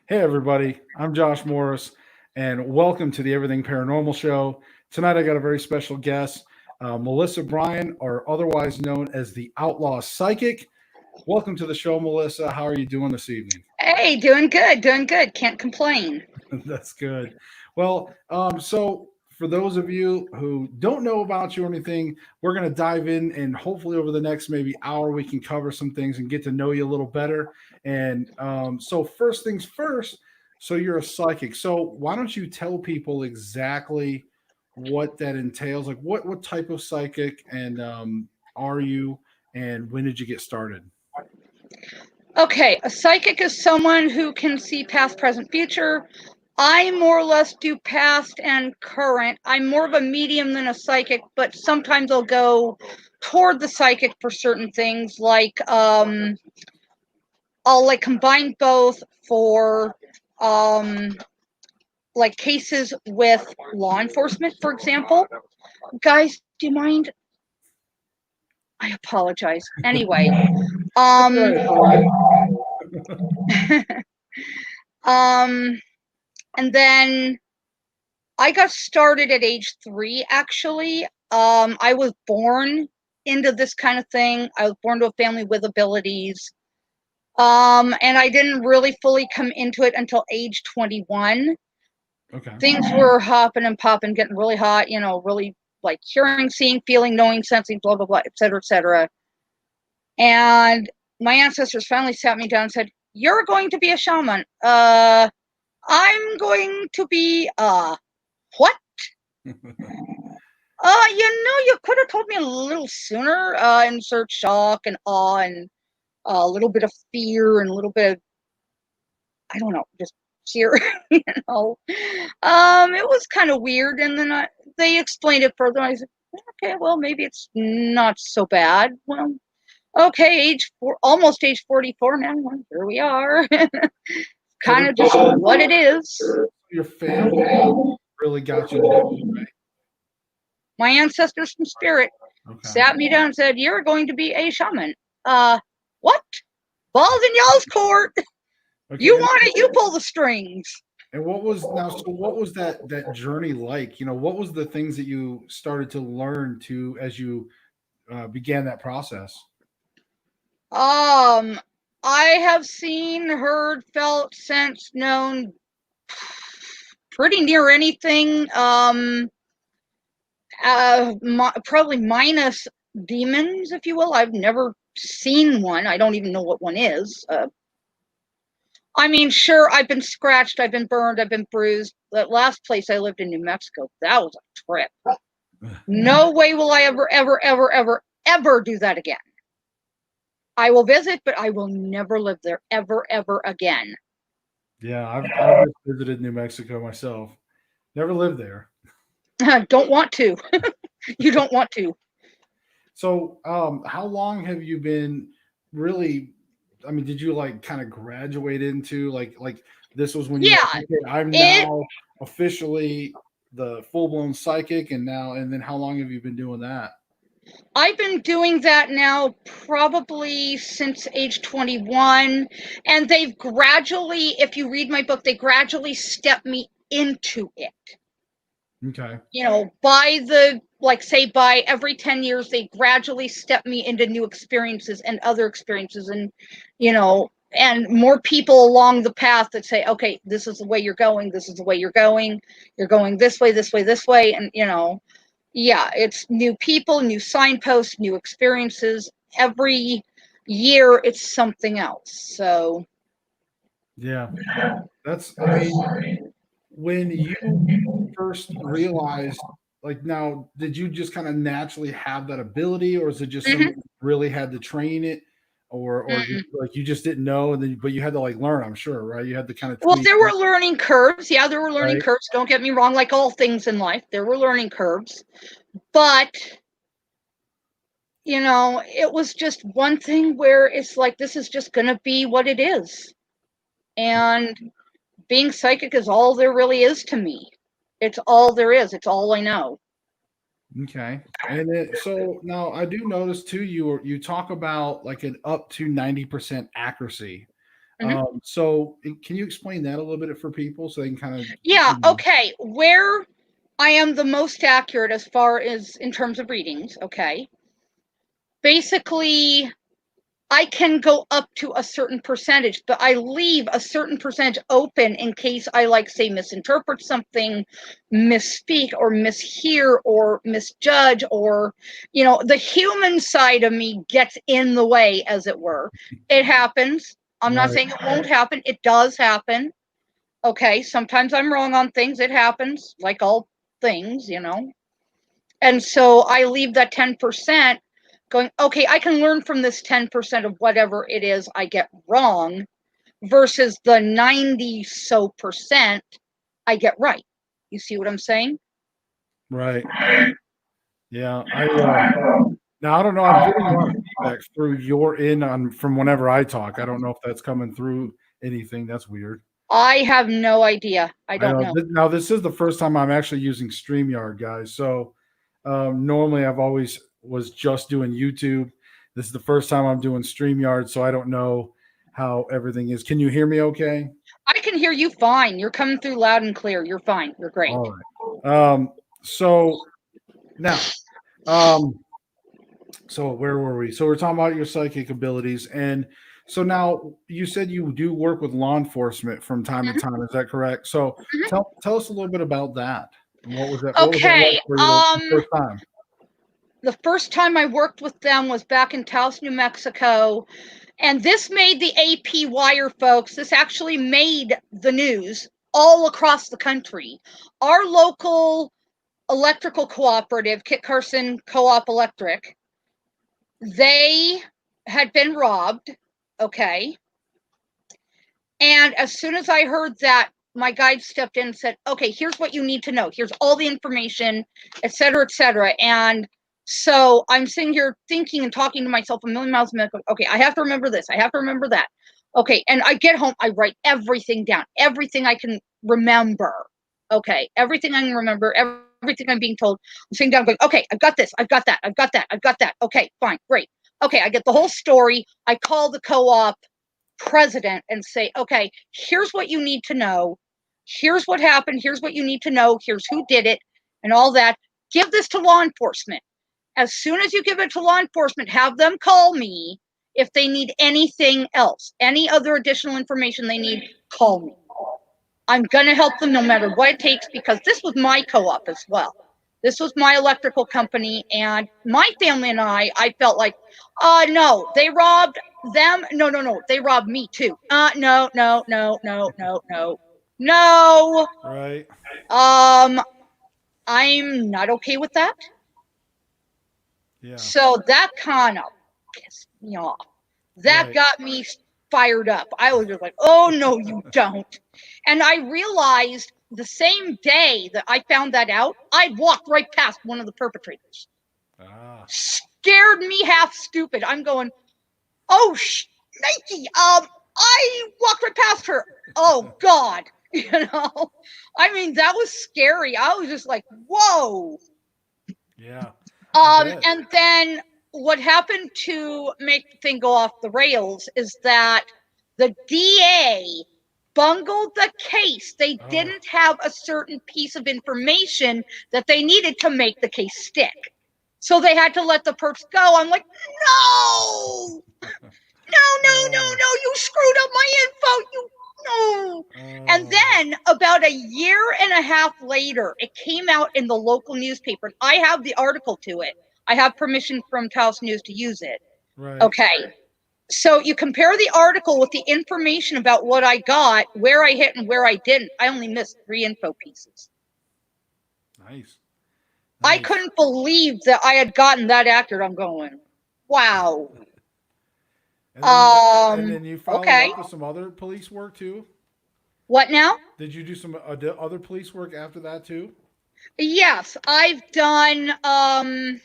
Hey, everybody. I'm Josh Morris, and welcome to the Everything Paranormal Show. Tonight, I got a very special guest, Melissa Bryan, or otherwise known as the Outlaw Psychic. Welcome to the show, Melissa. How are you doing this evening? Hey, doing good, doing good. Can't complain. That's good. So for those of you who don't know about you or anything, we're going to dive in, and hopefully over the next maybe hour, we can cover some things and get to know you a little better. And first things first, so you're a psychic. So why don't you tell people exactly what that entails? Like what type of psychic and are you, and when did you get started? Okay, a psychic is someone who can see past, present, future. I more or less do past and current. I'm more of a medium than a psychic, but sometimes I'll go toward the psychic for certain things. I'll like combine both for like cases with law enforcement, for example. Guys, do you mind? I apologize. Anyway, um, All right. um, and then I got started at age 3, actually. I was born into this kind of thing. I was born to a family with abilities. And I didn't really fully come into it until age 21. Okay. Things were hopping and popping, getting really hot, really like hearing, seeing, feeling, knowing, sensing, blah, blah, blah, et cetera, et cetera. And my ancestors finally sat me down and said, "You're going to be a shaman." I'm going to be, what? You could have told me a little sooner. Insert shock and awe and a little bit of fear and a little bit of, I don't know, just fear, know. It was kind of weird. And then they explained it further. I said, okay, well, maybe it's not so bad. Well, okay, almost age 44 now. Well, here we are. Kind of just what it is. Your family really got you into it, right? My ancestors from spirit Okay. sat me down and said, "You're going to be a shaman." What? Balls in y'all's court. You Okay. want it, you pull the strings. And what was now? So what was that journey like? What was the things that you started to learn to as you began that process? Um, I have seen, heard, felt, sensed, known pretty near anything. Probably minus demons, if you will. I've never seen one. I don't even know what one is. I mean, sure, I've been scratched, I've been burned, I've been bruised. That last place I lived in New Mexico, that was a trip. No way will I ever, ever, ever, ever, ever do that again. I will visit, but I will never live there ever, ever again. Yeah, I've just visited New Mexico myself. Never lived there. Don't want to. You don't want to. So, how long have you been really? I mean, did you like kind of graduate into like this was when you were Yeah, like, okay, I'm it. now officially the full blown psychic, and then how long have you been doing that? I've been doing that now probably since age 21. And they've gradually, if you read my book, they gradually step me into it. Okay. By every 10 years, they gradually step me into new experiences and other experiences and more people along the path that say, okay, this is the way you're going. This is the way you're going. You're going this way, this way, this way. And, yeah, it's new people, new signposts, new experiences. Every year, it's something else. So, Yeah, I mean, when you first realized, like, now, did you just kind of naturally have that ability, or is it just something mhm. you really had to train it, or like you just didn't know, and then but you had to like learn? I'm sure, right? You had to kind of Well, tweak there it, were learning curves. Yeah, there were learning right? curves. Don't get me wrong, like all things in life, there were learning curves. But, it was just one thing where it's like, this is just going to be what it is. And being psychic is all there really is to me. It's all there is. It's all I know. Okay. So now I do notice too, you talk about like an up to 90% accuracy. Mhm. So can you explain that a little bit for people so they can kind of, Yeah, okay. Where I am the most accurate as far as in terms of readings, okay. Basically, I can go up to a certain percentage, but I leave a certain percentage open in case I, like, say, misinterpret something, misspeak, or mishear, or misjudge, or, the human side of me gets in the way, as it were. It happens. I'm not right, saying it won't happen. It does happen. Okay, sometimes I'm wrong on things. It happens, like all things. And so I leave that 10% going, okay, I can learn from this 10% of whatever it is I get wrong versus the 90 so percent I get right. You see what I'm saying? right. Yeah. Now I don't know. I'm getting a lot of feedback through your in on from whenever I talk. I don't know if that's coming through anything. That's weird. I have no idea. I I don't know. know. Now this is the first time I'm actually using StreamYard, guys. So normally I've always was just doing YouTube. This is the first time I'm doing StreamYard, so I don't know how everything is. Can you hear me okay? I can hear you fine. You're coming through loud and clear. You're fine. You're great. All right. So now, um, so where were we? So we're talking about your psychic abilities, and so now you said you do work with law enforcement from time to Mhm, time. Is that correct? So mhm. tell us a little bit about that. And what was that? What was that like Okay. for you the first time? The first time I worked with them was back in Taos, New Mexico. And this made the AP wire, folks. This actually made the news all across the country. Our local electrical cooperative, Kit Carson Co-op Electric, they had been robbed, okay? And as soon as I heard that, my guide stepped in and said, okay, here's what you need to know. Here's all the information, et cetera, et cetera. And so I'm sitting here thinking and talking to myself a million miles a minute. Okay, I have to remember this. I have to remember that. Okay, and I get home, I write everything down, everything I can remember. Okay, everything I can remember, everything I'm being told. I'm sitting down going, okay, I've got this, I've got that, I've got that, I've got that. Okay, fine, great. Okay, I get the whole story. I call the co-op president and say, okay, here's what you need to know. Here's what happened. Here's what you need to know. Here's who did it and all that. Give this to law enforcement. As soon as you give it to law enforcement, have them call me if they need anything else, any other additional information they need, call me. I'm going to help them no matter what it takes because this was my co-op as well. This was my electrical company, and my family and I felt like, no, they robbed them. No, no, no, they robbed me too. No, no, no, no, no, no, no. Right. I'm not okay with that. Yeah. So that kind of pissed me off. That Right. got me fired up. I was just like, oh, no, you don't. And I realized the same day that I found that out, I walked right past one of the perpetrators. Ah. Scared me half stupid. I'm going, oh, Nike, I walked right past her. Oh, God. I mean, that was scary. I was just like, whoa. Yeah. I bet. And then what happened to make the thing go off the rails is that the DA bungled the case. They Oh. didn't have a certain piece of information that they needed to make the case stick. So they had to let the perps go. I'm like, no, no, you screwed up my info. No. And Oh. then about a year and a half later, it came out in the local newspaper. I have the article to it. I have permission from Taos News to use it. Right. Okay. So you compare the article with the information about what I got, where I hit and where I didn't. I only missed 3 info pieces. Nice. I Nice. couldn't believe that I had gotten that accurate. I'm going, wow. And then you followed Okay. up with some other police work too. What now? Did you do some other police work after that too? Yes, I've done the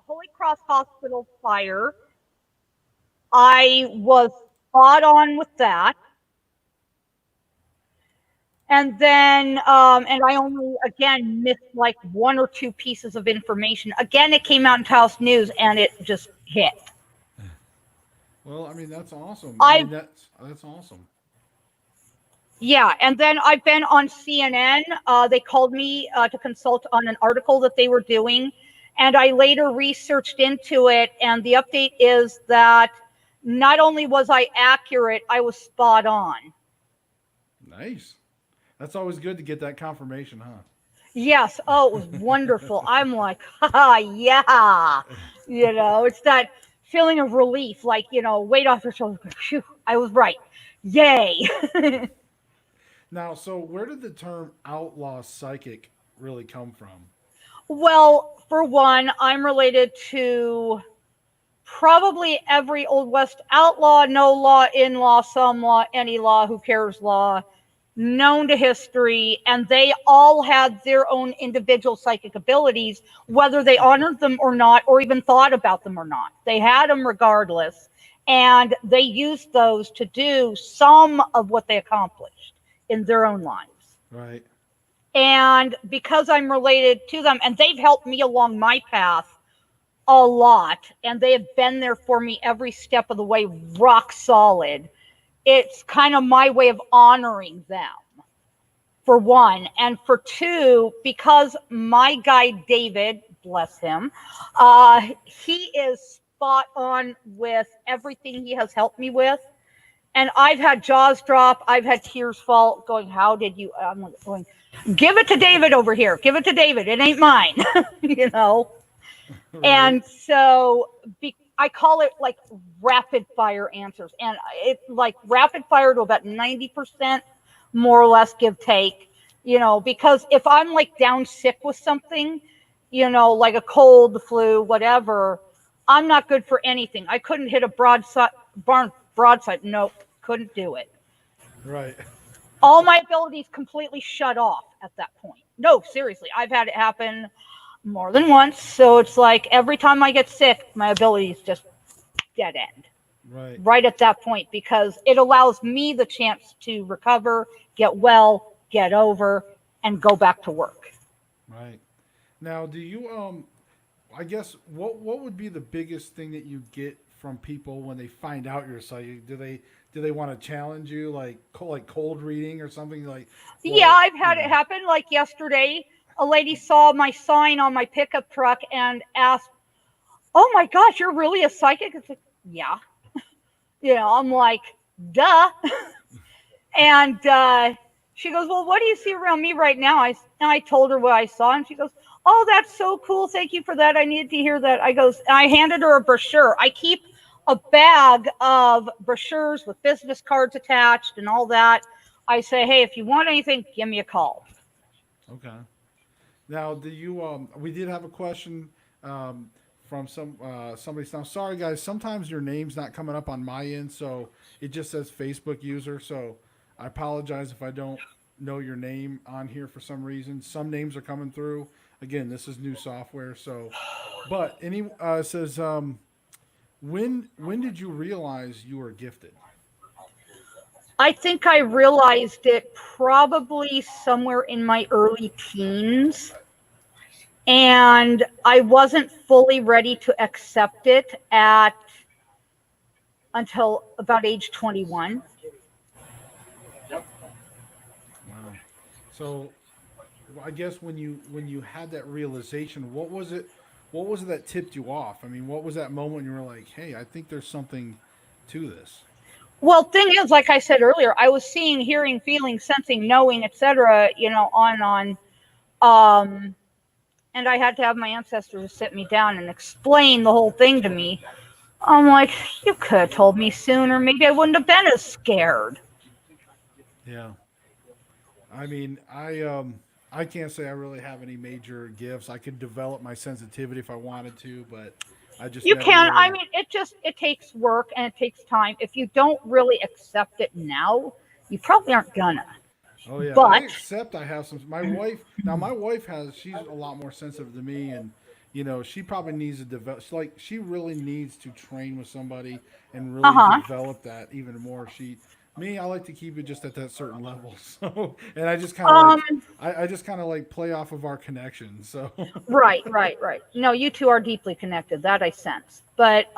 Holy Cross Hospital fire. I was spot on with that. And then, and I only, again, missed like 1 or 2 pieces of information. Again, it came out in Taos News and it just hit. Well, I mean, that's awesome. I I mean, that's awesome. Yeah, and then I've been on CNN. They called me to consult on an article that they were doing, and I later researched into it. And the update is that not only was I accurate, I was spot on. Nice. That's always good to get that confirmation, huh? Yes. Oh, it was wonderful. I'm like, haha, yeah. It's that feeling of relief, like, weight off your shoulders. Phew, I was right. Yay. Now, so where did the term outlaw psychic really come from? Well, for one, I'm related to probably every Old West outlaw, no law, in law, some law, any law, who cares law, known to history, and they all had their own individual psychic abilities, whether they honored them or not, or even thought about them or not. They had them regardless, and they used those to do some of what they accomplished in their own lives. Right. And because I'm related to them, and they've helped me along my path a lot, and they have been there for me every step of the way, rock solid. It's kind of my way of honoring them, for one. And for two, because my guy David, bless him, he is spot on with everything he has helped me with. And I've had jaws drop, I've had tears fall, going, how did you? I'm going, give it to David over here, give it to David, it ain't mine. you know Right. And so I call it like rapid fire answers. And it like rapid fire to about 90%, more or less, give take. Because if I'm like down sick with something, like a cold, the flu, whatever, I'm not good for anything. I couldn't hit a broadside. Nope, couldn't do it. Right. All my abilities completely shut off at that point. No, seriously, I've had it happen more than once. So it's like every time I get sick, my abilities just dead end Right. right at that point, because it allows me the chance to recover, get well, get over, and go back to work. Right. Now, do you I guess what would be the biggest thing that you get from people when they find out you're psychic? Do they want to challenge you, like like cold reading or something, like, Yeah, well, I've had it happen. Like yesterday, a lady saw my sign on my pickup truck and asked, "Oh my gosh, you're really a psychic?" It's like, yeah. I'm like, duh. And she goes, "Well, what do you see around me right now?" And I told her what I saw, and she goes, "Oh, that's so cool. Thank you for that. I needed to hear that." I handed her a brochure. I keep a bag of brochures with business cards attached and all that. I say, "Hey, if you want anything, give me a call." okay. Now, do you we did have a question from somebody. Now, sorry guys, sometimes your name's not coming up on my end, so it just says Facebook user. So I apologize if I don't know your name on here for some reason. Some names are coming through. Again, this is new software, so. But any says when did you realize you were gifted? I think I realized it probably somewhere in my early teens, and I wasn't fully ready to accept it at until about age 21. Wow. So I guess when you had that realization, what was it? What was it that tipped you off? I mean, what was that moment you were like, "Hey, I think there's something to this." Well, thing is, like I said earlier, I was seeing, hearing, feeling, sensing, knowing, etc., on and on. And I had to have my ancestors sit me down and explain the whole thing to me. I'm like, you could have told me sooner. Maybe I wouldn't have been as scared. Yeah. I mean, I can't say I really have any major gifts. I could develop my sensitivity if I wanted to, but I just You never can. I really. mean, it takes work and it takes time. If you don't really accept it now, you probably aren't gonna. Oh yeah, I But accept I have some. My wife now, my wife has. She's a lot more sensitive than me, and she probably needs to develop. Like she really needs to train with somebody and uh really huh. develop that even more. Me, I like to keep it just at that certain level. So, and I just kind of Um. like, I just kind of like play off of our connection. So, Right. Right. Right. No, you two are deeply connected. That I sense. But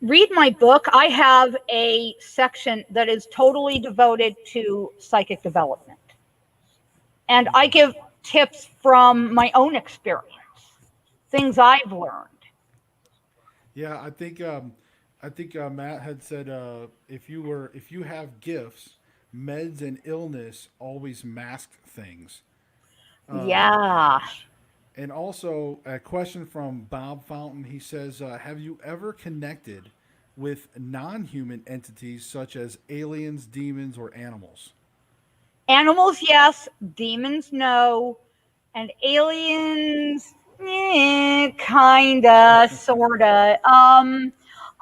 read my book. I have a section that is totally devoted to psychic development. And I give tips from my own experience, things I've learned. Yeah, I think Matt had said if you have gifts, meds and illness always mask things. Um, Yeah. and also a question from Bob Fountain. He says, "Have you ever connected with non-human entities such as aliens, demons, or animals?" Animals, yes. Demons, no. And aliens, kinda, sorta.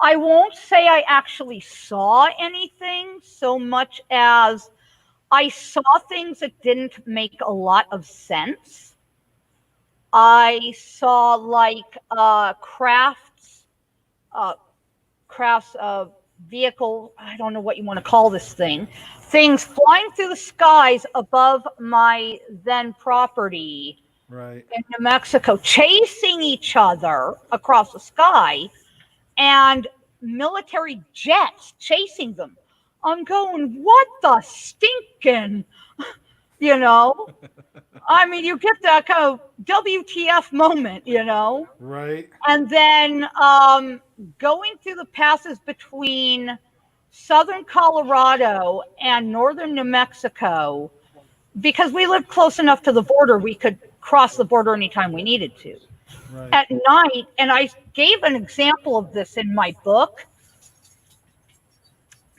I won't say I actually saw anything so much as I saw things that didn't make a lot of sense. I saw like uh, crafts of vehicle. I don't know what you want to call this thing. Things flying through the skies above my then property Right. in New Mexico, chasing each other across the sky, and military jets chasing them. I'm going, what the stinking, you know? I mean, you get that kind of WTF moment, Right. And then going through the passes between southern Colorado and northern New Mexico, because we lived close enough to the border, we could cross the border anytime we needed to. Right. At night, and I gave an example of this in my book,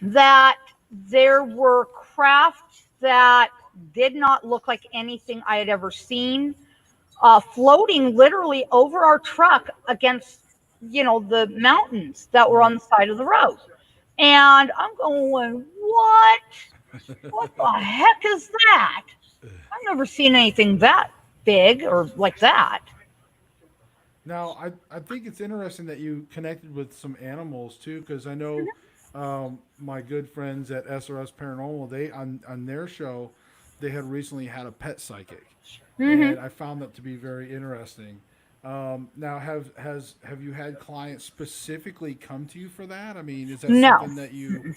that there were crafts that did not look like anything I had ever seen, floating literally over our truck against, the mountains that were on Right. the side of the road. And I'm going, what? What the heck is that? I've never seen anything that big or like that. Now, I think it's interesting that you connected with some animals too, because I know my good friends at SRS Paranormal, they on their show, they had recently had a pet psychic, Hmm. and I found that to be very interesting. Now, have you had clients specifically come to you for that? I mean, is that No, something that you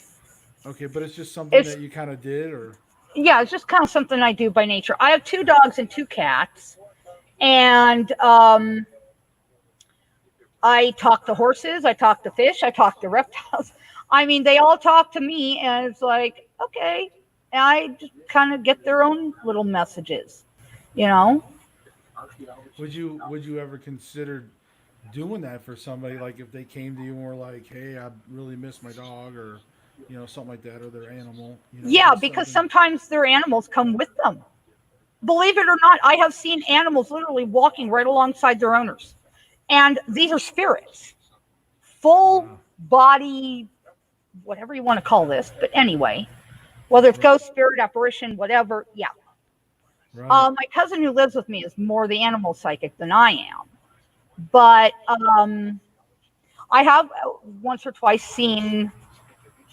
okay? But it's just something it's that you kind of did, or yeah, it's just kind of something I do by nature. I have two dogs and two cats, and I talk to horses, I talk to fish, I talk to reptiles. I mean, they all talk to me, and it's like, okay, and I just kind of get their own little messages, you know? would you ever consider doing that for somebody? Like if they came to you and were like, "Hey, I really miss my dog," or something like that, or their animal. Is Yeah, that because something? sometimes their animals come with them. Believe it or not, I have seen animals literally walking right alongside their owners. And these are spirits, full Wow. body, whatever you want to call this. But anyway, whether it's Right. ghost, spirit, apparition, whatever, yeah. Right. My cousin who lives with me is more the animal psychic than I am. But I have once or twice seen,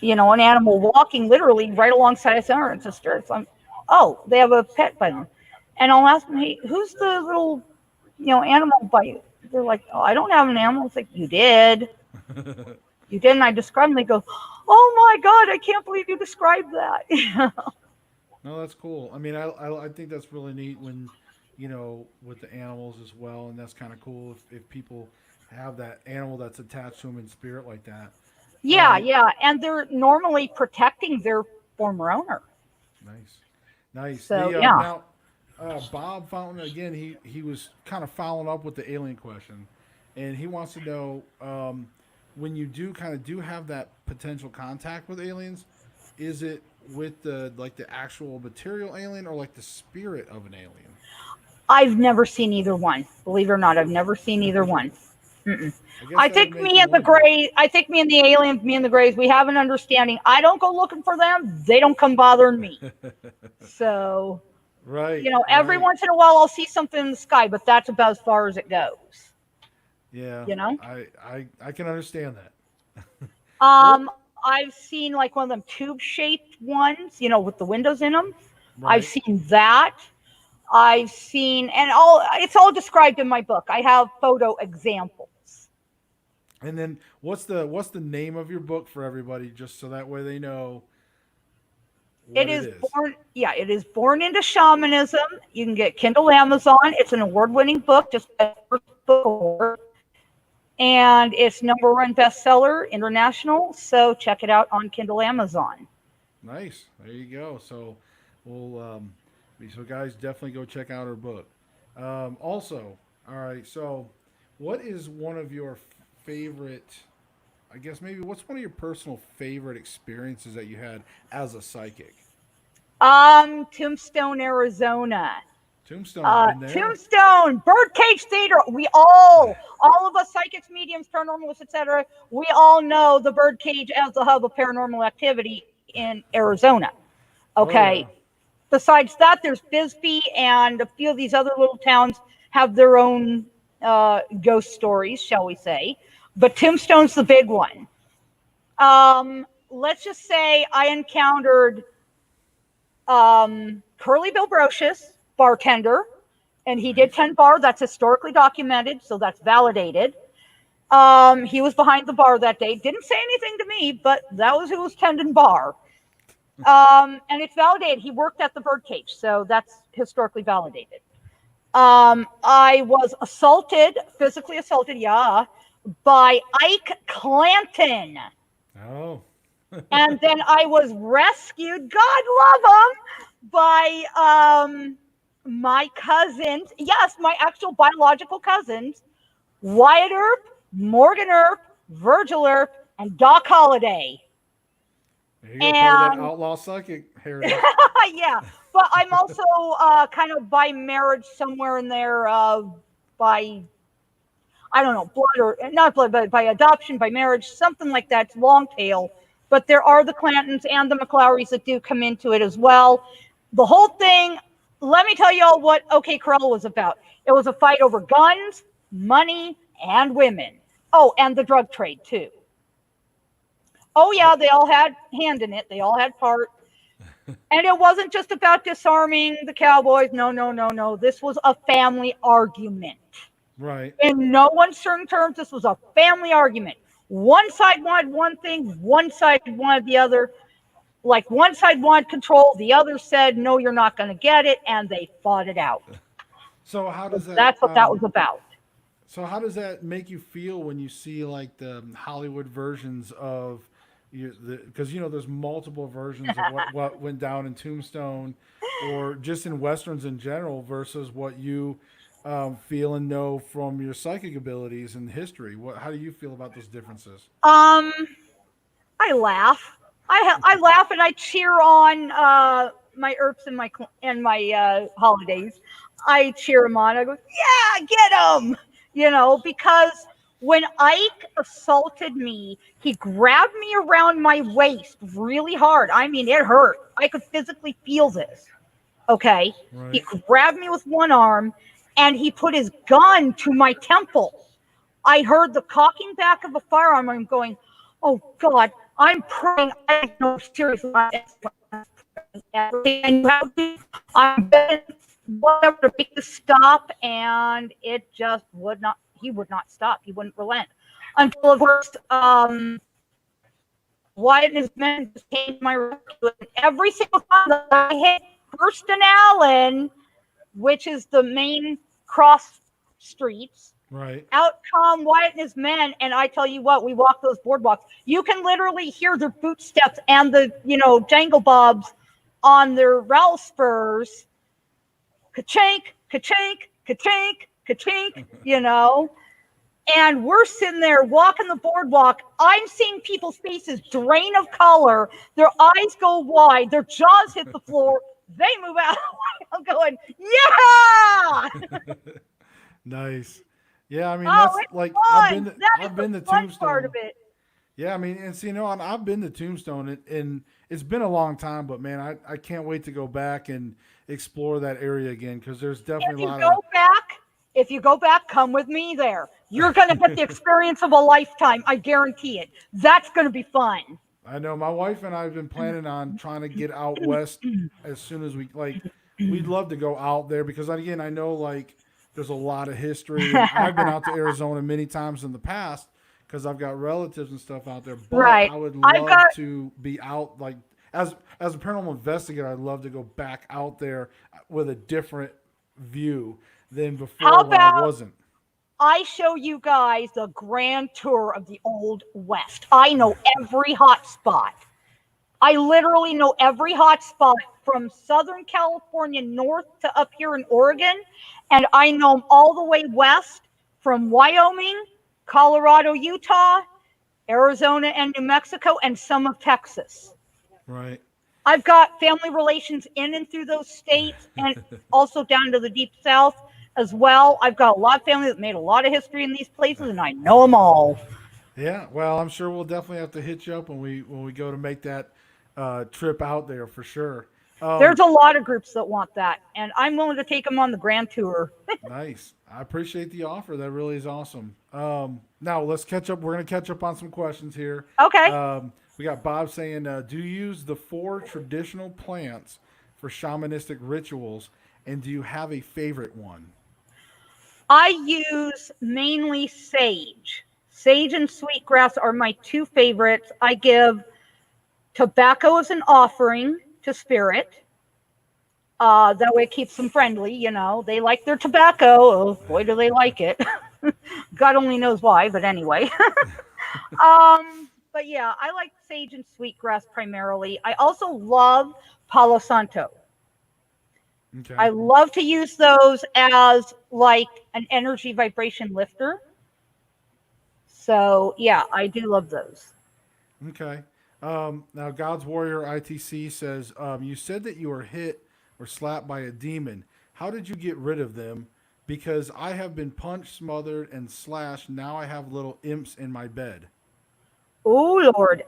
an animal walking literally right alongside its owner. It's a spirit. So I'm, oh, they have a pet by them. And I'll ask them, hey, who's the little, animal by you? They're like, oh, I don't have an animal. It's like, you did. You did. And I describe them. They go, oh my God, I can't believe you described that. No, that's cool. I mean, I think that's really neat when, with the animals as well, and that's kind of cool if people have that animal that's attached to them in spirit like that. Yeah, Um, yeah. And they're normally protecting their former owner. nice, nice. So, The yeah. now, Bob Fountain again. He was kind of following up with the alien question, and he wants to know when you do kind of do have that potential contact with aliens, is it with the like the actual material alien or like the spirit of an alien? I've never seen either one. Believe it or not, I've never seen either one. Mm-mm. I guess I that would think make me it and the wonder. Gray, I think me and the aliens, me and the Grays, we have an understanding. I don't go looking for them. They don't come bothering me. So, Right, every right. once in a while I'll see something in the sky, but that's about as far as it goes. Yeah, You know. I can understand that. Well, I've seen like one of them tube-shaped ones, with the windows in them. I've right. seen that. I've seen, and all it's all described in my book. I have photo examples. And then what's the name of your book for everybody, just so that way they know It what it is is? born, yeah, it is Born into Shamanism. You can get Kindle Amazon. It's an award-winning book, just got its first book award, and it's #1 bestseller international. So check it out on Kindle Amazon. Nice. There you go. So we'll so guys, definitely go check out her book. Also, all right. So, what is one of your favorite? I guess maybe what's one of your personal favorite experiences that you had as a psychic? Tombstone, Arizona. Tombstone, been there? Tombstone, Birdcage Theater. All of us psychics, mediums, paranormalists, etc., we all know the Birdcage as the hub of paranormal activity in Arizona. Oh yeah. Okay. Besides that, there's Bisbee and a few of these other little towns have their own ghost stories, shall we say. But Tombstone's the big one. Let's just say I encountered Curly Bill Brocious, bartender, and he did Nice. tend bar. That's historically documented, so that's validated. He was behind the bar that day. Didn't say anything to me, but that was who was tending bar. And it's validated. He worked at the Birdcage, so that's historically validated. I was assaulted, physically assaulted, yeah, by Ike Clanton. Oh. And then I was rescued, God love him, by my cousins. Yes, my actual biological cousins, Wyatt Earp, Morgan Earp, Virgil Earp, and Doc Holliday. There you go. Part of that And outlaw psychic heritage. yeah, but I'm also kind of by marriage somewhere in there, by, I don't know, blood or not blood, but by adoption, by marriage, something like that. It's long tail. But there are the Clantons and the McLaurys that do come into it as well. The whole thing, let me tell y'all what OK Corral was about. It was a fight over guns, money, and women. Oh, and the drug trade too. Oh yeah, they all had hand in it. They all had part. And it wasn't just about disarming the cowboys. No, no, no, no. This was a family argument. Right. In no uncertain terms, this was a family argument. One side wanted one thing, one side wanted the other. Like one side wanted control, the other said, no, you're not going to get it. And they fought it out. So how does that That's what that was about. so how does that make you feel when you see like the Hollywood versions of you, because there's multiple versions of what went down in Tombstone, or just in westerns in general, versus what you feel and know from your psychic abilities and history. How do you feel about those differences? Um, I laugh. I laugh and I cheer on my Earps and my holidays. I cheer them on. I go, yeah, get them. Because when Ike assaulted me, he grabbed me around my waist really hard. I mean, it hurt. I could physically feel this. Okay. He Right. grabbed me with one arm and he put his gun to my temple. I heard the cocking back of a firearm. I'm going, oh God, I'm praying. I know seriously. And you have to, I'm betting whatever to make the stop, and it just would not. He would not stop. He wouldn't relent until, of course, Wyatt and his men just came to my rescue. And every single time that I hit First and Allen, which is the main cross streets, Right. out come Wyatt and his men, and I tell you what, we walk those boardwalks. You can literally hear their footsteps and the jangle bobs on their rowel spurs, ka-chink, ka-chink, ka-chink, ka-chink. And we're sitting there walking the boardwalk. I'm seeing people's faces drain of color. Their eyes go wide. Their jaws hit the floor. They move out. I'm going, yeah! Nice. Yeah, I mean Oh, that's it's like fun. That is I've the been to fun part of Tombstone. it. Yeah, I mean, and see, and I've been to Tombstone, and it's been a long time, but man, I can't wait to go back and explore that area again, because there's If definitely a you lot of. go back, come with me there. You're going to get the experience of a lifetime. I guarantee it. That's going to be fun. I know my wife and I have been planning on trying to get out west as soon as we like. We'd love to go out there because again, I know like there's a lot of history, and I've been out to Arizona many times in the past because I've got relatives and stuff out there. But Right. I would I've love got to be out, like as a paranormal investigator. I'd love to go back out there with a different view than how before when I about wasn't. I show you guys the grand tour of the Old West. I know every hot spot. I literally know every hot spot from Southern California north to up here in Oregon. And I know them all the way west from Wyoming, Colorado, Utah, Arizona, and New Mexico, and some of Texas. Right. I've got family relations in and through those states and also down to the deep south as well. I've got a lot of family that made a lot of history in these places, and I know them all. Yeah, well, I'm sure we'll definitely have to hit you up when we go to make that trip out there for sure. There's a lot of groups that want that, and I'm willing to take them on the grand tour. Nice. I appreciate the offer. That really is awesome. Now let's catch up. We're going to catch up on some questions here. Okay. We got Bob saying, do you use the 4 traditional plants for shamanistic rituals, and do you have a favorite one? I use mainly sage. Sage and sweetgrass are my 2 favorites. I give tobacco as an offering to spirit. That way it keeps them friendly, you know. They like their tobacco. Oh, boy, do they like it. God only knows why, but anyway. But yeah, I like sage and sweetgrass primarily. I also love Palo Santo. Okay. I love to use those as like an energy vibration lifter. So yeah, I do love those. Okay. Now, God's Warrior ITC says, you said that you were hit or slapped by a demon. How did you get rid of them? Because I have been punched, smothered, and slashed. Now I have little imps in my bed. Oh Lord.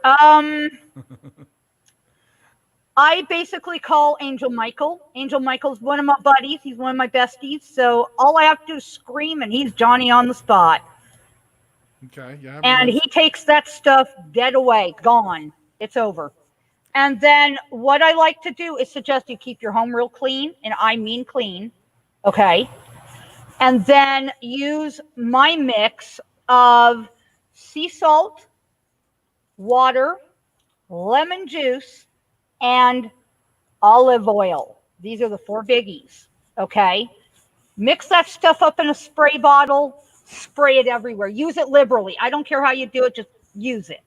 I basically call Angel Michael. Angel Michael's one of my buddies. He's one of my besties. So all I have to do is scream, and he's Johnny on the spot. Okay. Yeah. I mean, And he takes that stuff dead away, gone. It's over. And then what I like to do is suggest you keep your home real clean, and I mean clean. Okay. And then use my mix of sea salt, water, lemon juice, and olive oil. These are the 4 biggies. Okay. Mix that stuff up in a spray bottle, spray it everywhere. Use it liberally. I don't care how you do it, just use it.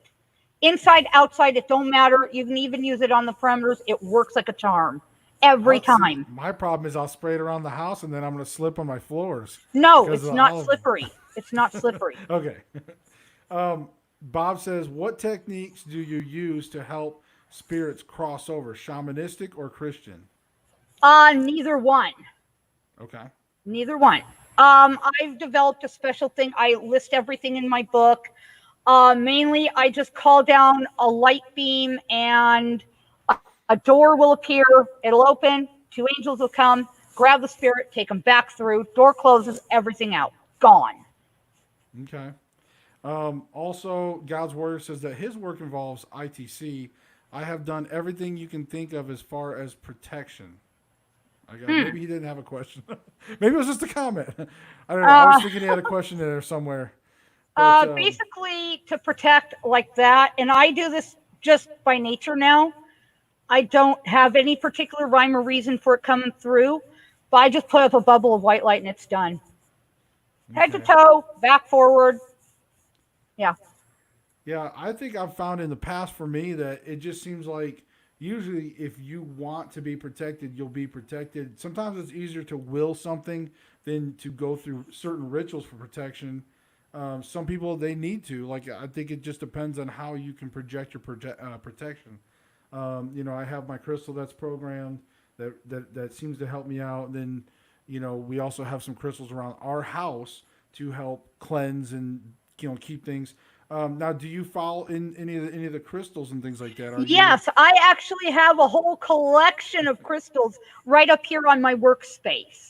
Inside, outside, it don't matter. You can even use it on the perimeters. It works like a charm every time. My problem is I'll spray it around the house and then I'm going to slip on my floors. No, it's not slippery. It's not slippery. Okay. Bob says, what techniques do you use to help spirits cross over, shamanistic or Christian? Neither one. Okay. Neither one. I've developed a special thing. I list everything in my book. Mainly, I just call down a light beam and a door will appear. It'll open. 2 angels will come, grab the spirit, take them back through. Door closes, everything out. Gone. Okay. Also, God's Warrior says that his work involves ITC. I have done everything you can think of as far as protection. Maybe he didn't have a question. Maybe it was just a comment. I don't know. I was thinking he had a question in there somewhere. But, basically, to protect like that, and I do this just by nature now. I don't have any particular rhyme or reason for it coming through, but I just put up a bubble of white light and it's done. Okay. Head to toe, back, forward. Yeah. Yeah, I think I've found in the past for me that it just seems like usually if you want to be protected, you'll be protected. Sometimes it's easier to will something than to go through certain rituals for protection. Some people, they need to. Like, I think it just depends on how you can project your protection. I have my crystal that's programmed that seems to help me out. Then, we also have some crystals around our house to help cleanse and, keep things. Now, do you follow in any of the crystals and things like that? Yes, I actually have a whole collection of crystals right up here on my workspace.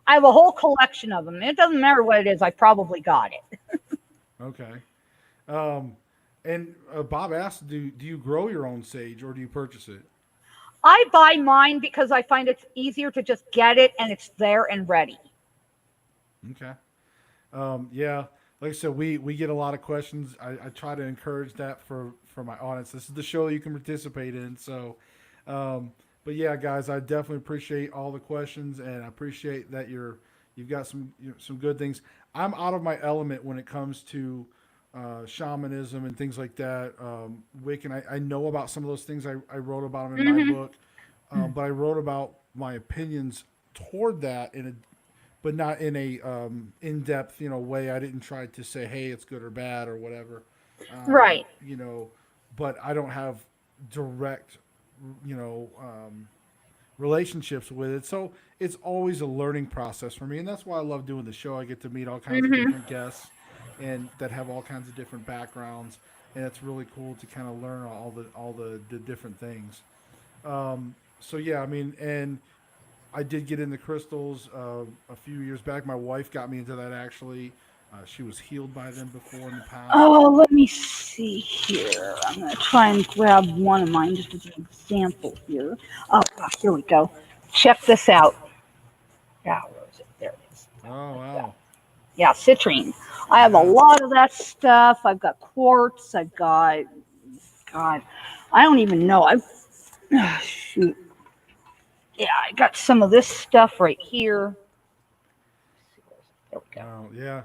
I have a whole collection of them. It doesn't matter what it is. I probably got it. Okay. And Bob asked, do you grow your own sage or do you purchase it? I buy mine because I find it's easier to just get it and it's there and ready. Okay. Yeah. like I said, we get a lot of questions. I try to encourage that for my audience. This is the show you can participate in. So, but yeah, guys, I definitely appreciate all the questions, and I appreciate that you've got some good things. I'm out of my element when it comes to shamanism and things like that. Wiccan, I know about some of those things. I wrote about them in my Hmm. book, but I wrote about my opinions toward that but not in a in-depth way. I didn't try to say, hey, it's good or bad or whatever. Right. But I don't have direct you know relationships with it, so it's always a learning process for me, and that's why I love doing the show. I get to meet all kinds of Hmm. different guests and that have all kinds of different backgrounds, and it's really cool to kind of learn all the different things. So yeah, I mean, and I did get into crystals a few years back. My wife got me into that actually. She was healed by them before in the past. Oh, let me see here. I'm going to try and grab one of mine just as an example here. Oh, here we go. Check this out. Yeah, where is it? There it is. Oh wow. Yeah, citrine. I have a Yeah. lot of that stuff. I've got quartz. I've got, God, I don't even know. Shoot. Yeah, I got some of this stuff right here. There we go. Wow. Yeah.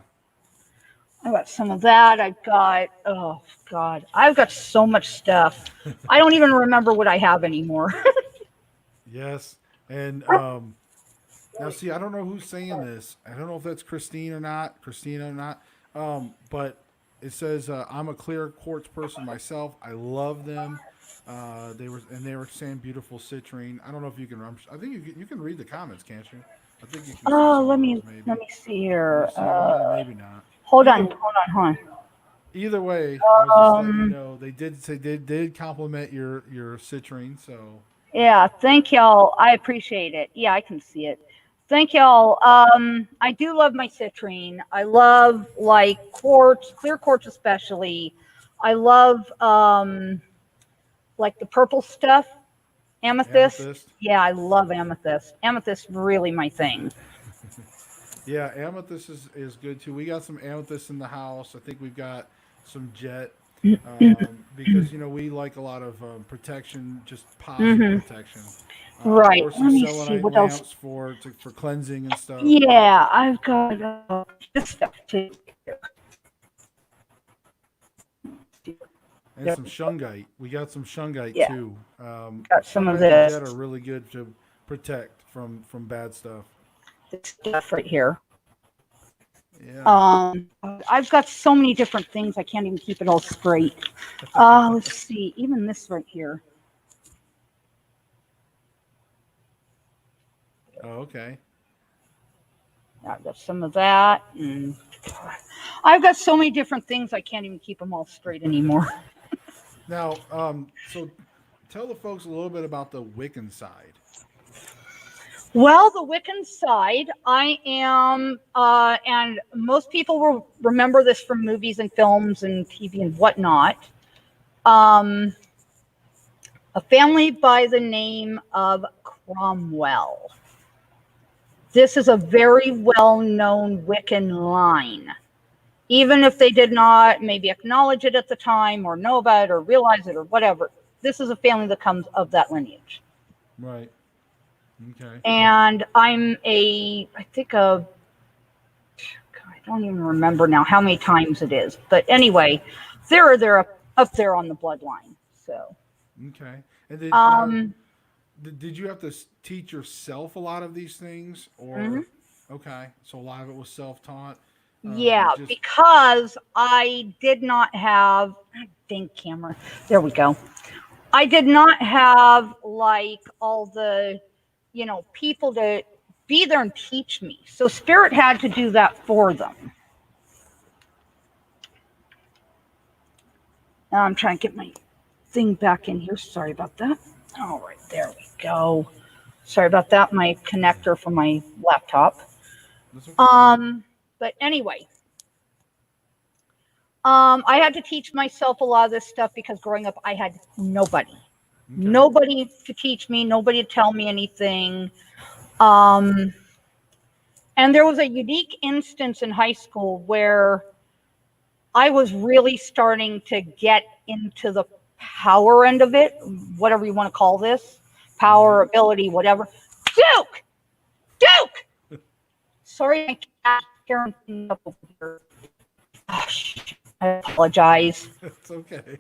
I got some of that. I've got, oh God, I've got so much stuff. I don't even remember what I have anymore. Yes. And now see, I don't know who's saying this. I don't know if that's Christina or not. But it says I'm a clear quartz person myself. I love them. They were saying beautiful citrine. I don't know if you can. I think you can read the comments, can't you? I think you can see Oh, some of those let maybe. me see Can you here. see them? Maybe not. Hold on, Either hold on. either way, I was just letting you Um, know they did compliment your citrine. So yeah, thank y'all. I appreciate it. Yeah, I can see it. Thank y'all. I do love my citrine. I love like quartz, clear quartz especially. I love like the purple stuff, amethyst. amethyst. Yeah, I love amethyst. Amethyst really my thing. Yeah, amethyst is good too. We got some amethyst in the house. I think we've got some jet because we like a lot of protection, just positive Hmm. protection. Of Right. course, some Let me see selenite what else. lamps for cleansing and stuff, Yeah, I've got this stuff too. and There some we go. shungite. We got some shungite Yeah, too. got some of Shungite and jet are this. really good to protect from bad stuff. This stuff right here. Yeah. I've got so many different things. I can't even keep it all straight. Let's see. Even this right here. Oh, okay. I've got some of that. And I've got so many different things. I can't even keep them all straight anymore. Now, so tell the folks a little bit about the Wiccan side. Well, the Wiccan side, I am, and most people will remember this from movies and films and TV and whatnot. Um, a family by the name of Cromwell. This is a very well known Wiccan line. Even if they did not maybe acknowledge it at the time or know about it or realize it or whatever, this is a family that comes of that lineage. Right. Okay. And I think I don't even remember now how many times it is. But anyway, they're up there on the bloodline. So, Okay. And now um, did you have to teach yourself a lot of these things, mhm. or okay, so a lot of it was self-taught? Yeah, Just because I did not have, think camera. There we go. I did not have like all the, people to be there and teach me. So spirit had to do that for them. Now I'm trying to get my thing back in here. Sorry about that. All right, there we go. Sorry about that. My connector for my laptop. that's okay. But anyway, I had to teach myself a lot of this stuff because growing up, I had nobody, Okay. nobody to teach me, nobody to tell me anything. Um, and there was a unique instance in high school where I was really starting to get into the power end of it, whatever you want to call this, power, ability, whatever. Duke! Duke! Sorry, my cat scaring me up over here. Gosh, I apologize. It's okay.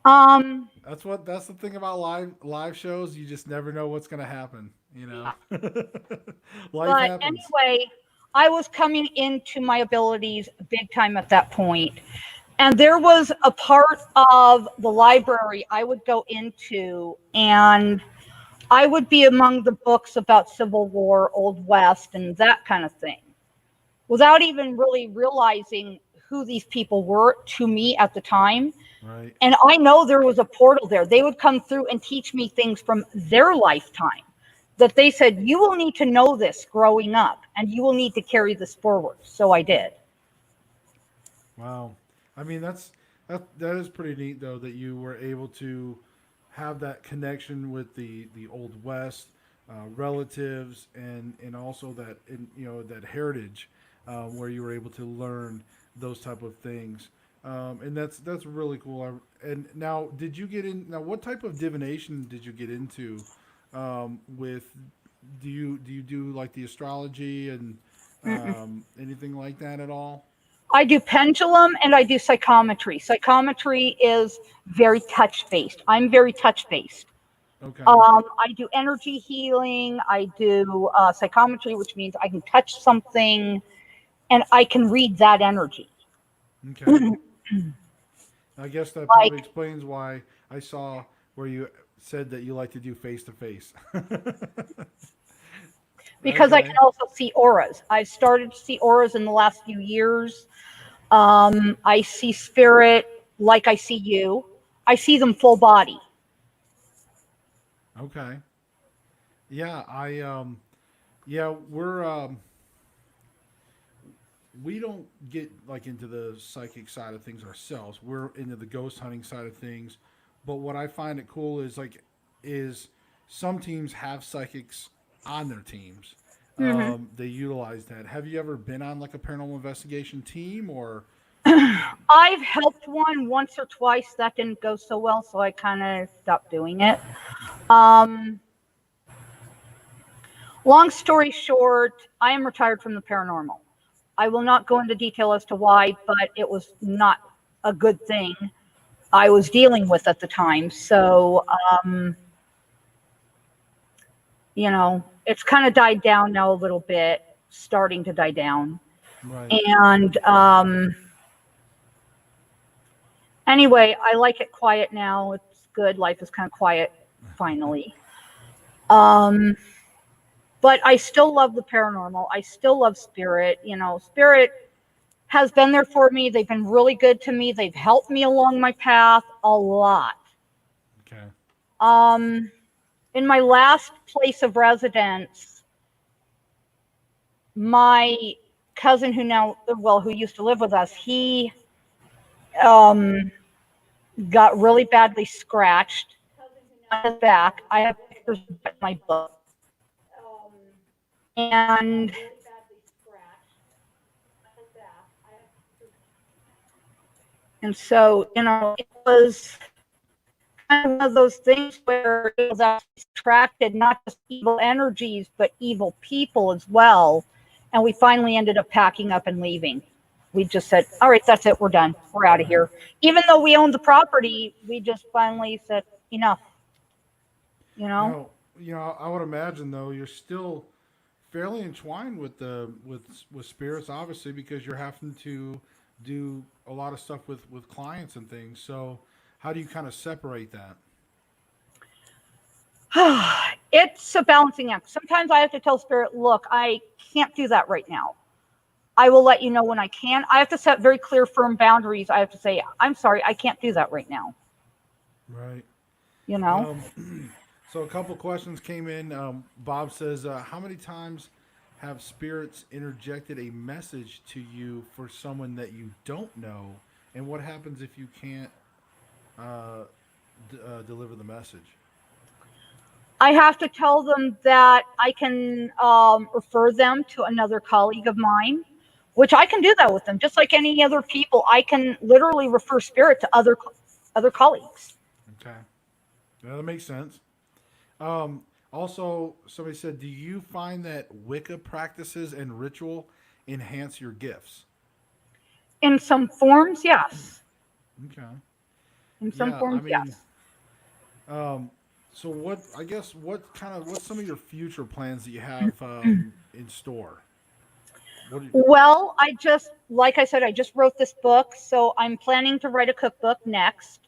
Um, That's the thing about live shows. You just never know what's going to happen. Life but happens. anyway, I was coming into my abilities big time at that point. And there was a part of the library I would go into, and I would be among the books about Civil War, Old West, and that kind of thing, without even really realizing who these people were to me at the time. Right. And I know there was a portal there. They would come through and teach me things from their lifetime that they said, you will need to know this growing up, and you will need to carry this forward. So I did. Wow. I mean, that is pretty neat though that you were able to have that connection with the old West relatives and also that that heritage where you were able to learn those type of things. And that's really cool. And now, did you get in? Now, what type of divination did you get into? With do you do like the astrology and anything like that at all? I do pendulum and I do psychometry. Psychometry is very touch based. I'm very touch based. Okay. I do energy healing. I do psychometry, which means I can touch something and I can read that energy. Okay. I guess that Like, probably explains why I saw where you said that you like to do face to face. because I Okay. can also see auras. I've started to see auras in the last few years. I see spirit like I see you. I see them full body. Okay. Yeah, yeah, we don't get like into the psychic side of things ourselves. We're into the ghost hunting side of things. But what I find it cool is some teams have psychics on their teams. Hmm. They utilize that. Have you ever been on like a paranormal investigation team or? I've helped one once or twice. That didn't go so well, so I kind of stopped doing it. Um, Long story short, I am retired from the paranormal. I will not go into detail as to why, but it was not a good thing I was dealing with at the time. So, it's kind of died down now a little bit, starting to die down. Right. And anyway, I like it quiet now. It's good. Life is kind of quiet finally. Um, but I still love the paranormal. I still love spirit. Spirit has been there for me. They've been really good to me. They've helped me along my path a lot. Okay. Um, in my last place of residence, my cousin who used to live with us, he um, got really badly scratched on his back. I have pictures in my book. And so, it was kind of one of those things where it was actually attracted not just evil energies, but evil people as well. And we finally ended up packing up and leaving. We just said, all right, that's it. We're done. We're out of here. Even though we owned the property, we just finally said, enough, Now, I would imagine though you're still fairly entwined with with spirits, obviously, because you're having to do a lot of stuff with clients and things. So, how do you kind of separate that? It's a balancing act. Sometimes I have to tell spirit, look, I can't do that right now. I will let you know when I can. I have to set very clear, firm boundaries. I have to say, I'm sorry, I can't do that right now. Right. You know? So a couple questions came in. Bob says, how many times have spirits interjected a message to you for someone that you don't know? And what happens if you can't deliver the message? I have to tell them that I can refer them to another colleague of mine, which I can do that with them, just like any other people. I can literally refer spirit to other colleagues. Okay. Yeah, that makes sense. Um, Also, somebody said, do you find that Wicca practices and ritual enhance your gifts? In some forms, yes. Okay. In some Yeah, I forms, mean, yes. um, so what? I guess what's some of your future plans that you have in store? What? Do you, Well, like I said, I just wrote this book, so I'm planning to write a cookbook next.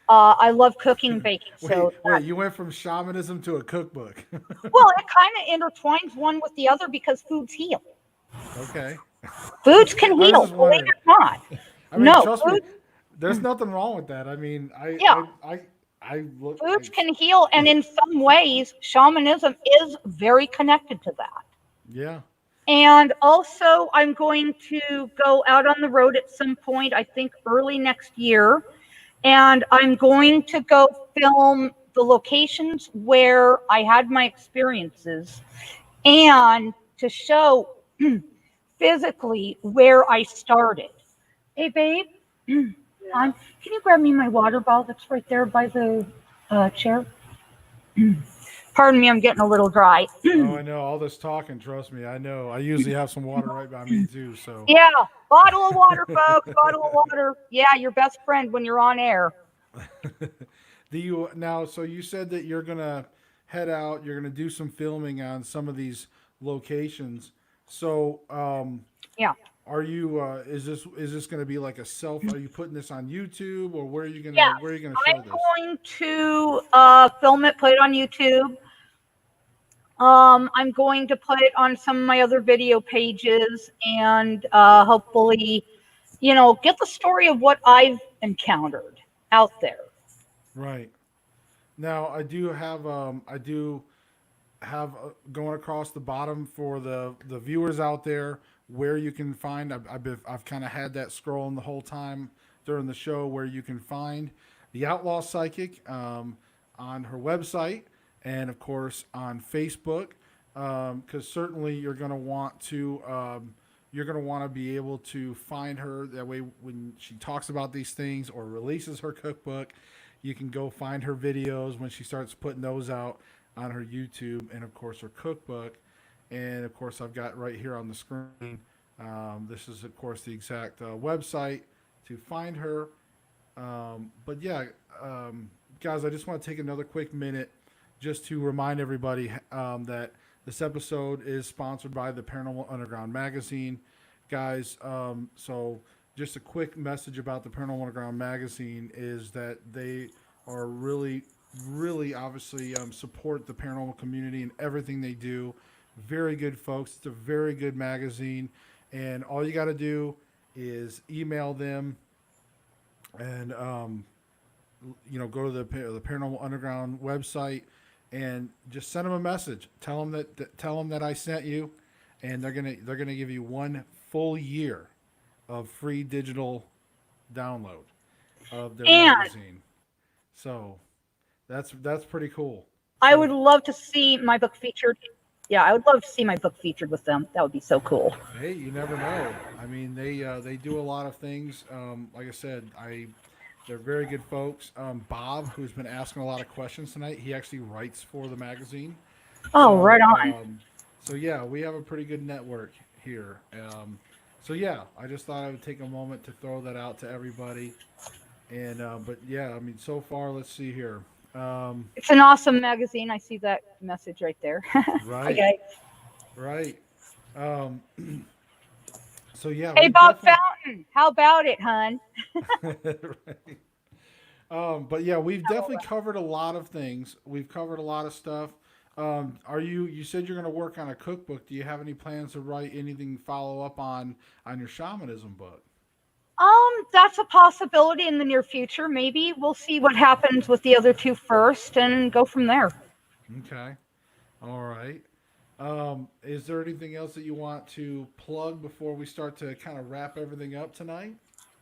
I love cooking and baking, so wait, you went from shamanism to a cookbook. well, it kind of intertwines one with the other because foods heal. Okay. Foods can I was heal, just believe wondering. it or not. I mean, No, trust me, there's nothing wrong with that. I mean, yeah, I look, foods can heal, and in some ways, shamanism is very connected to that. yeah, And also, I'm going to go out on the road at some point, I think early next year, and I'm going to go film the locations where I had my experiences and to show physically where I started. Hey, babe, can you grab me my water bottle that's right there by the chair? Pardon me, I'm getting a little dry. oh, I know all this talking. Trust me, I know. I usually have some water right by me too. So, Yeah, bottle of water, folks, bottle of water. Yeah, your best friend when you're on air. do you now? So you said that you're gonna head out. You're gonna do some filming on some of these locations. So, Yeah. are you? Is this gonna be like a self? Are you putting this on YouTube, or Yes, where are you gonna show I'm this? going to film it, put it on YouTube. I'm going to put it on some of my other video pages and hopefully, get the story of what I've encountered out there. Right. Now I do have going across the bottom for the viewers out there where you can find. I've kind of had that scrolling the whole time during the show where you can find the Outlaw Psychic on her website and of course on Facebook because certainly you're going to want to be able to find her that way when she talks about these things or releases her cookbook. You can go find her videos when she starts putting those out on her YouTube and, of course, her cookbook. And, of course, I've got right here on the screen. This is, of course, the exact website to find her. But, yeah, guys, I just want to take another quick minute just to remind everybody that this episode is sponsored by the Paranormal Underground magazine. Guys, so just a quick message about the Paranormal Underground magazine is that they are really obviously support the paranormal community and everything they do. Very good folks. It's a very good magazine. And all you got to do is email them and, go to the Paranormal Underground website and just send them a message. Tell them that I sent you, and they're gonna give you 1 full year of free digital download of their And magazine. So that's pretty cool. I So would love to see my book featured. Yeah, I would love to see my book featured with them. That would be so cool. hey, you never know. I mean, they do a lot of things. Like I said, they're very good folks. Bob, who's been asking a lot of questions tonight, he actually writes for the magazine. Oh, So, right on. so yeah, we have a pretty good network here. So yeah, I just thought I would take a moment to throw that out to everybody. And but yeah, I mean, so far, let's see here. It's an awesome magazine. I see that message right there. Right, Okay. right. Um, so yeah, Hey, we Bob definitely. Fountain, how about it, hun? Right. But yeah, we've definitely covered a lot of things. We've covered a lot of stuff. You said you're going to work on a cookbook. Do you have any plans to write anything follow up on your shamanism book? That's a possibility in the near future. Maybe we'll see what happens with the other two first and go from there. Okay. All right. Is there anything else that you want to plug before we start to kind of wrap everything up tonight?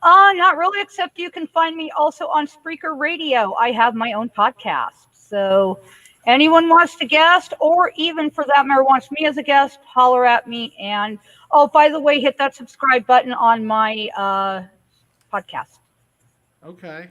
Not really, except you can find me also on Spreaker Radio. I have my own podcast. So anyone wants to guest, or even for that matter wants me as a guest, holler at me. And oh, by the way, hit that subscribe button on my podcast. Okay.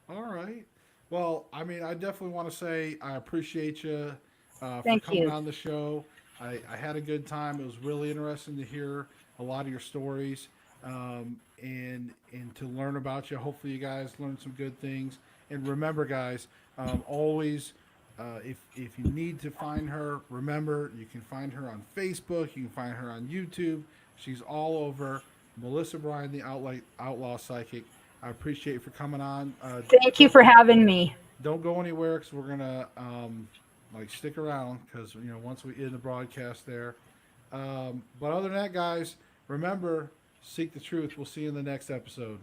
All right. Well, I mean, I definitely want to say I appreciate you for Thank coming you. on the show. I had a good time. It was really interesting to hear a lot of your stories and to learn about you. Hopefully, you guys learned some good things. And remember, guys, always if you need to find her, remember you can find her on Facebook. You can find her on YouTube. She's all over. Melissa Bryan, the Outlaw Psychic. I appreciate you for coming on. Thank you for having me. Don't go anywhere because we're gonna like stick around because once we end the broadcast there. But other than that, guys, remember seek the truth. We'll see you in the next episode.